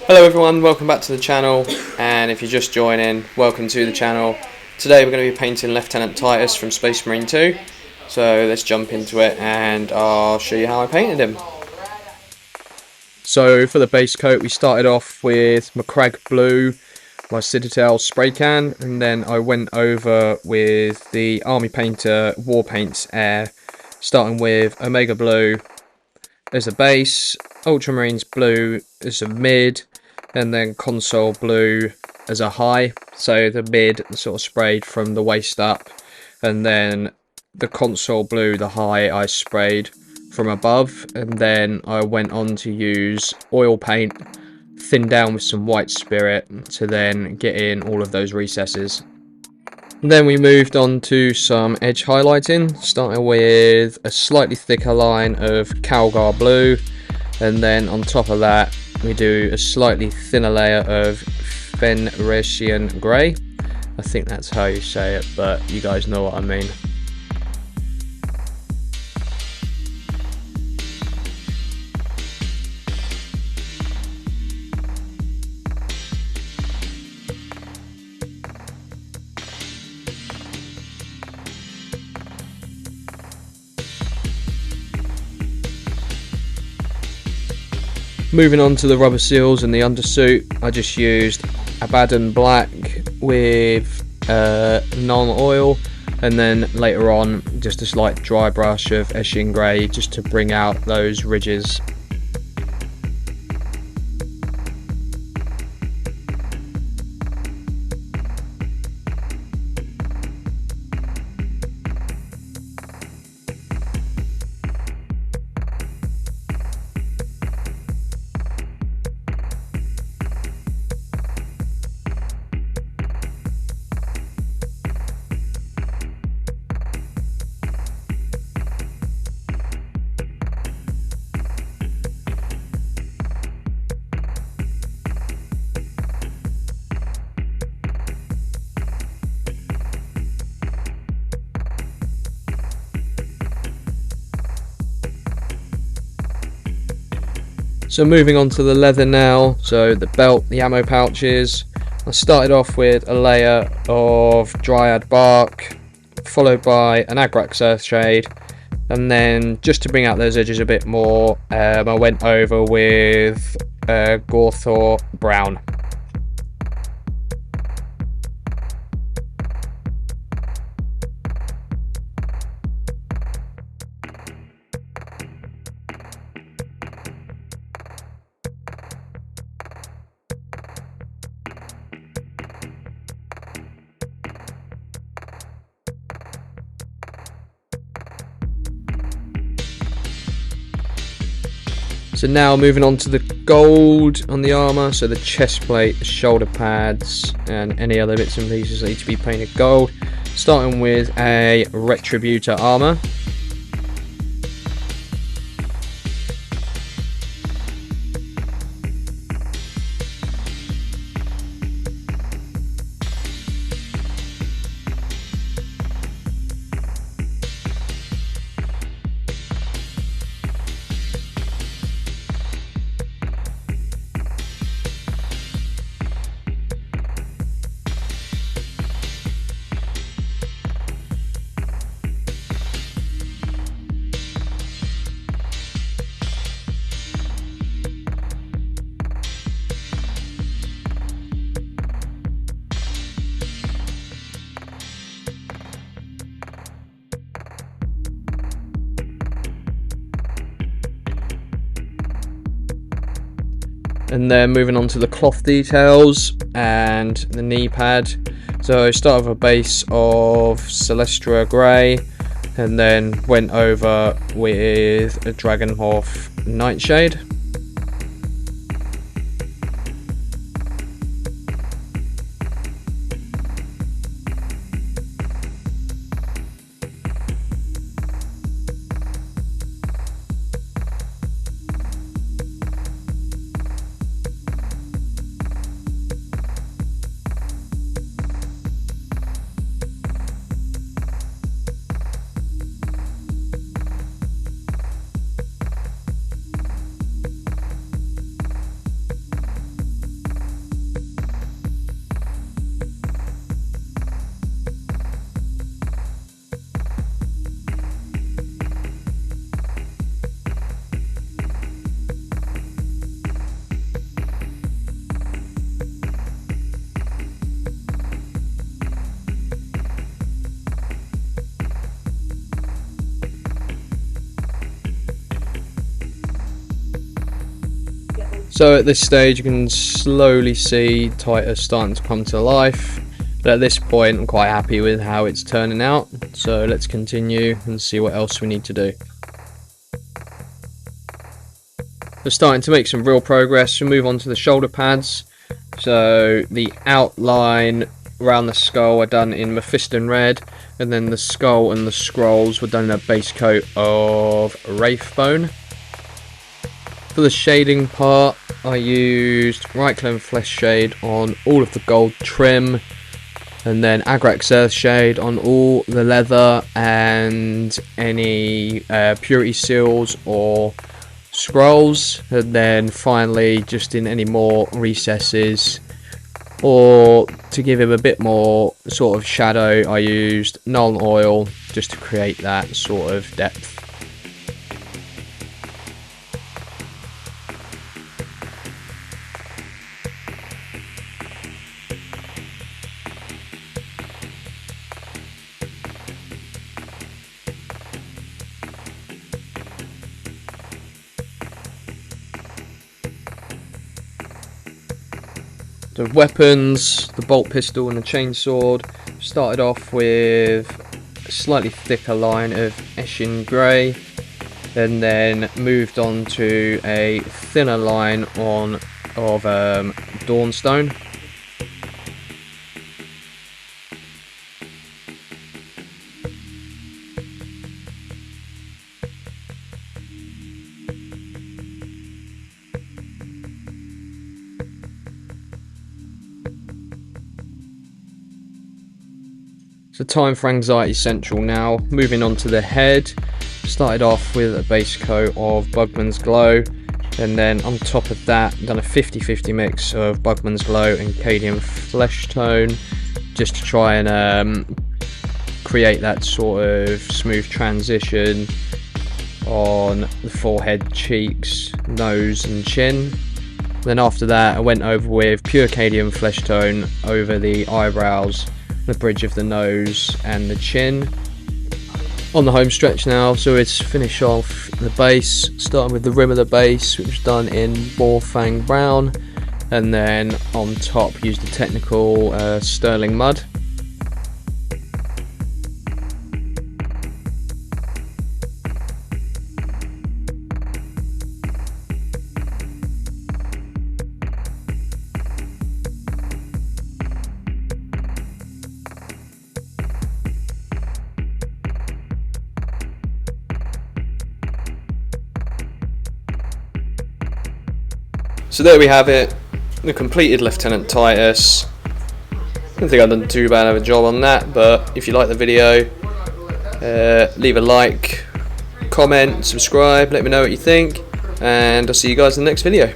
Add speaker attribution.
Speaker 1: Hello everyone, welcome back to the channel, and if you're just joining, welcome to the channel. Today we're going to be painting Lt Titus from Space Marine 2, so let's jump into it and I'll show you how I painted him. So for the base coat we started off with Macragge Blue, my Citadel spray can, and then I went over with the Army Painter War Paints Air, starting with Omega Blue as a base, Ultramarines Blue as a mid, and then Console Blue as a high. So the mid sort of sprayed from the waist up, and then the Console Blue, the high, I sprayed from above, and then I went on to use oil paint, thinned down with some white spirit to then get in all of those recesses. And then we moved on to some edge highlighting, starting with a slightly thicker line of Calgar Blue, and then on top of that we do a slightly thinner layer of Fenrisian Grey. I think that's how you say it, but you guys know what I mean. Moving on to the rubber seals and the undersuit, I just used Abaddon Black with non-oil, and then later on just a slight dry brush of Eshin Grey just to bring out those ridges. So moving on to the leather now, so the belt, the ammo pouches. I started off with a layer of Dryad Bark, followed by an Agrax Earthshade, and then just to bring out those edges a bit more, I went over with Gorthor Brown. So now moving on to the gold on the armour, so the chest plate, the shoulder pads, and any other bits and pieces that need to be painted gold. Starting with a Retributor armour. And then moving on to the cloth details and the knee pad. So I start with a base of Celestra Grey, and then went over with a Dragonhof Nightshade. So at this stage you can slowly see Titus starting to come to life, but at this point I'm quite happy with how it's turning out, so let's continue and see what else we need to do. We're starting to make some real progress. We move on to the shoulder pads. So the outline around the skull are done in Mephiston red, and then the skull and the scrolls were done in a base coat of Wraithbone. For the shading part, I used Ryclone Flesh Shade on all of the gold trim, and then Agrax Earth Shade on all the leather and any purity seals or scrolls, and then finally just in any more recesses, or to give him a bit more sort of shadow, I used Nuln Oil just to create that sort of depth. The weapons, the bolt pistol and the chainsword, started off with a slightly thicker line of Eshin Grey, and then moved on to a thinner line of Dawnstone. So time for Anxiety Central now. Moving on to the head. Started off with a base coat of Bugman's Glow, and then on top of that done a 50-50 mix of Bugman's Glow and Cadian Flesh Tone, just to try and create that sort of smooth transition on the forehead, cheeks, nose and chin. Then after that I went over with pure Cadian Flesh Tone over the eyebrows, the bridge of the nose and the chin. On the home stretch now, so it's finish off the base, starting with the rim of the base, which was done in Boarfang Brown, and then on top used the technical Sterling Mud. So there we have it, the completed Lieutenant Titus. I don't think I've done too bad of a job on that, but if you like the video, leave a like, comment, subscribe, let me know what you think, and I'll see you guys in the next video.